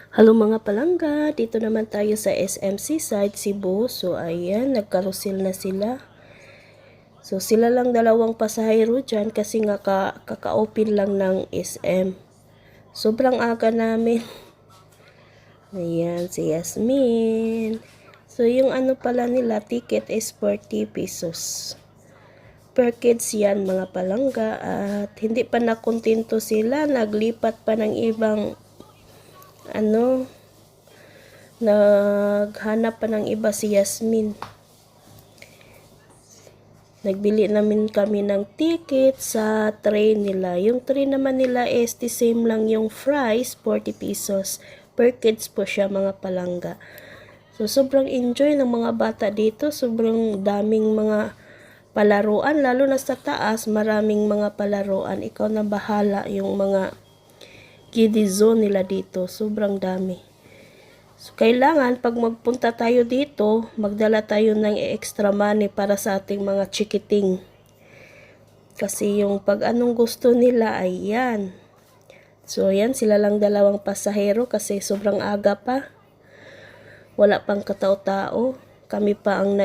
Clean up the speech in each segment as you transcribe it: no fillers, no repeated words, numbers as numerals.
Hello mga palangga, dito naman tayo sa SMC side Cebu. So ayan, nagkarosil na sila. So sila lang dalawang pasahero dyan kasi nga kaka-open lang ng SM. Sobrang aga namin. Ayan, si Yasmin. So yung ano pala nila, ticket is 40 pesos. Per kids yan mga palangga. At hindi pa nakontento sila, naglipat pa ng ibang naghanap pa ng iba si Yasmin. Nagbili namin kami ng ticket sa tray nila. Yung tray naman nila is the same lang yung fries, 40 pesos. Per kids po siya mga palangga. So sobrang enjoy ng mga bata dito. Sobrang daming mga palaruan. Lalo na sa taas, maraming mga palaruan. Ikaw na bahala yung mga kiddie zone nila dito. Sobrang dami. So, kailangan pag magpunta tayo dito, magdala tayo ng extra money para sa ating mga chikiting. Kasi yung pag anong gusto nila ay yan. So, yan sila lang dalawang pasahero kasi sobrang aga pa. Wala pang katao-tao. Kami pa ang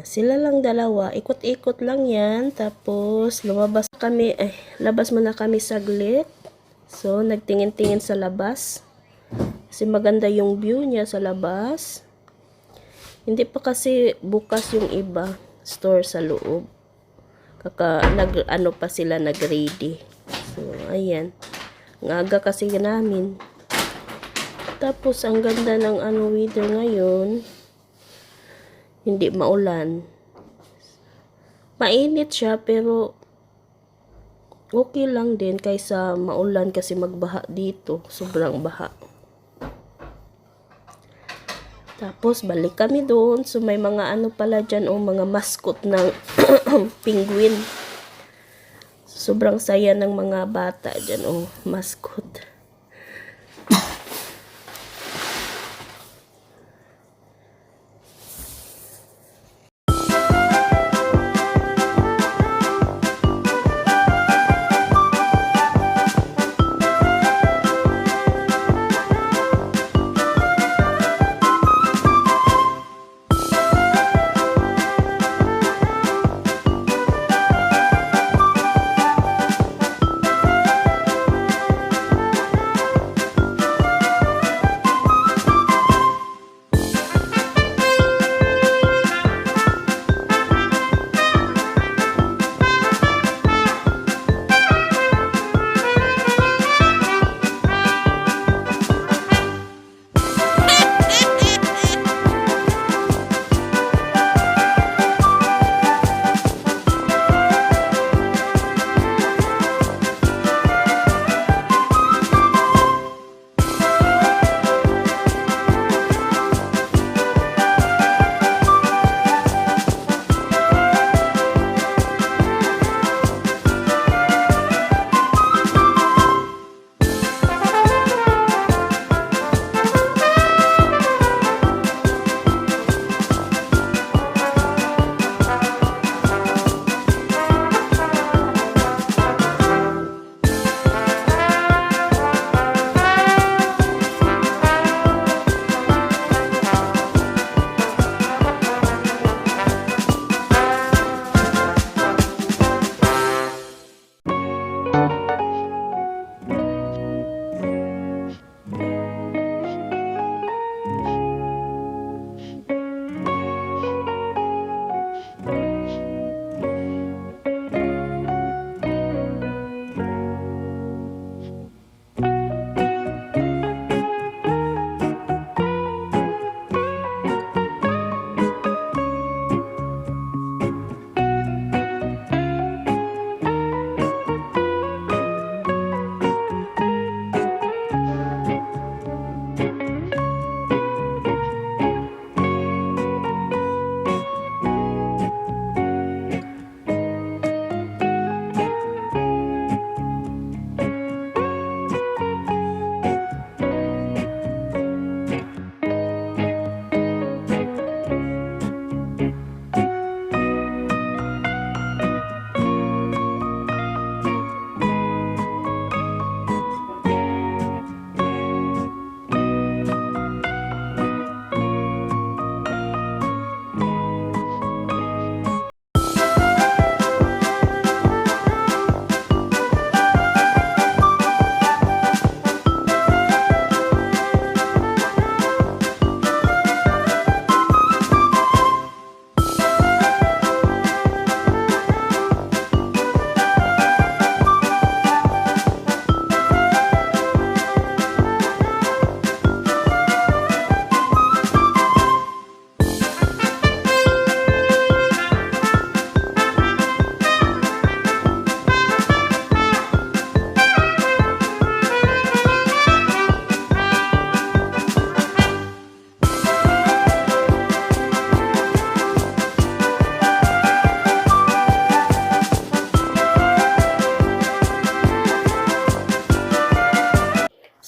sila lang dalawa. Ikot-ikot lang yan. Tapos, labas muna kami saglit. So, nagtingin-tingin sa labas. Kasi maganda yung view niya sa labas. Hindi pa kasi bukas yung iba store sa loob. Pa sila nag-ready. So, ayan. Ngaga kasi namin. Tapos, ang ganda ng weather ngayon. Hindi maulan. Mainit siya, pero okay lang din kaysa maulan kasi magbaha dito. Sobrang baha. Tapos balik kami doon. So may mga pala dyan mga mascot ng penguin. Sobrang saya ng mga bata dyan mascot.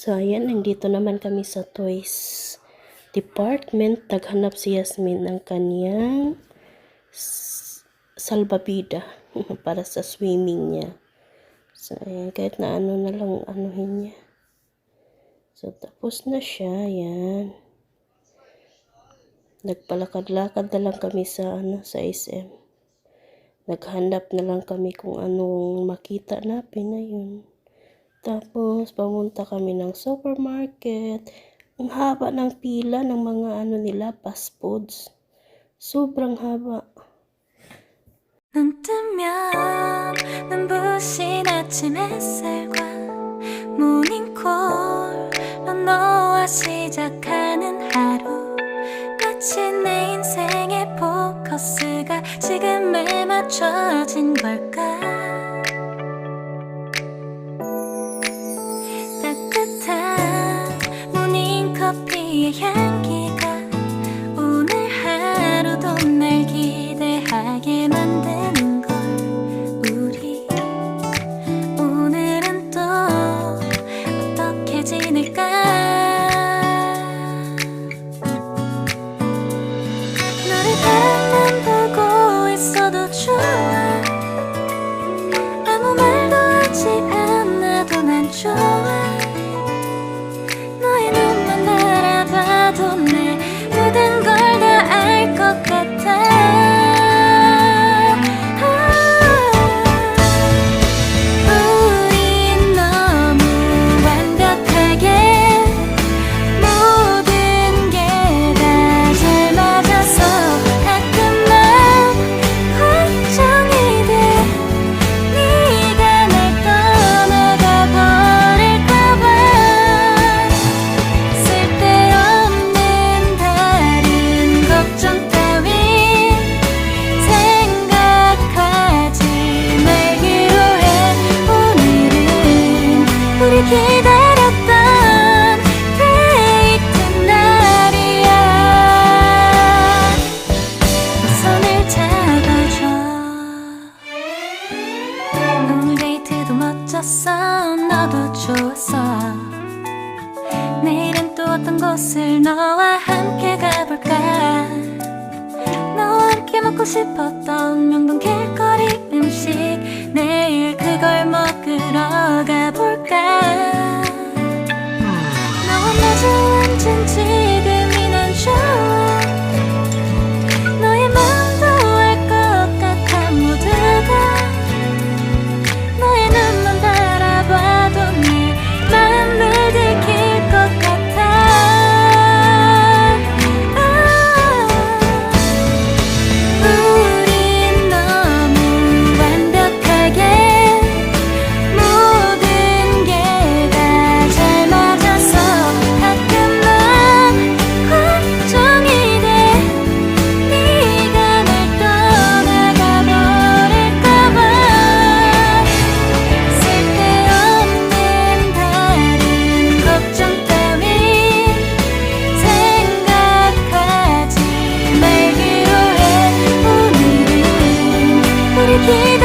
So, ayan, nandito naman kami sa toys department. Naghanap si Yasmin ng kanyang salbabida para sa swimming niya. So, ayan, kahit na ano na lang anuhin niya. So, tapos na siya, ayan. Nagpalakad-lakad na lang kami sa, sa SM. Naghanap na lang kami kung anong makita natin, ayun. Tapos, pumunta kami ng supermarket. Ang haba ng pila ng mga nila, fast foods. Sobrang haba. 눈 뜨면 눈부신 아침 햇살과 모닝콜로 너와 시작하는 하루 마치 내 인생의 포커스가 지금에 맞춰진 걸까 따뜻한 모닝커피의 향기가 오늘 하루도 날 기대하게 만드는 걸 우리 오늘은 또 어떻게 지낼까 너를 바라만 보고 있어도 좋아 아무 말도 하지 않아도 난 좋아 너의 눈만 바라봐도 내 모든 걸 다 알 것 같아 우린 너무 완벽하게 모든 게 다 잘 맞아서 가끔 난 걱정이 돼 네가 날 떠나가 버릴까봐 쓸데없는 다른 걱정 따윈 생각하지 말기로 해 오늘은 우리 기다렸던 데이트 날이야 손을 잡아줘 오늘 데이트도 멋졌어 너도 좋았어 내일은 또 어떤 곳을 너와 함께 가볼까 너와 함께 먹고 싶었던 명동 길거리 음식 내일 그걸 먹으러 가볼까 너와 마주 앉은 지금이 난 좋아 너의 마음도 알 것 같아 모두가 너의 눈만 바라봐도 내 마음을 들킬 것 같아 우린 너무 완벽하게 모든 게 다 잘 맞아서 가끔 난 걱정이 돼 네가 날 떠나가 버릴까봐 쓸데없는 다른 걱정 따윈 생각하지 말기로 해 오늘은 우리 기다렸던